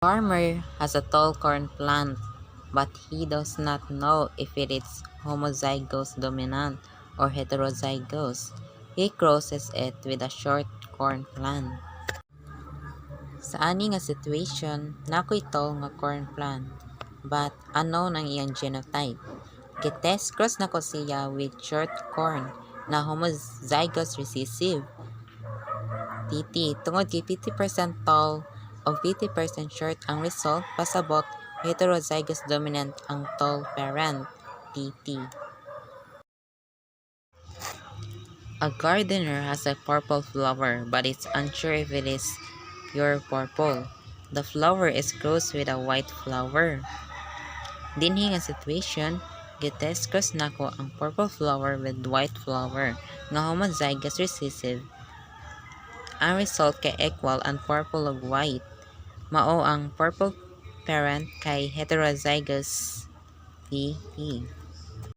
Farmer has a tall corn plant, but he does not know if it is homozygous dominant or heterozygous. He crosses it with a short corn plant. Sa ani nga situation, nakoy tall nga corn plant, but unknown ang iyang genotype. Gitest cross nako siya with short corn na homozygous recessive. TT, tungod kay 50% tall o 50% short ang result, pasabot heterozygous dominant ang tall parent, TT. A gardener has a purple flower but it's unsure if it is pure purple. The flower is crossed with a white flower. Dinhi nga situation, gitest cross nako ang purple flower with white flower nga homozygous recessive. Ang result kay equal ang purple ug white. Mao ang purple parent kay heterozygous TT.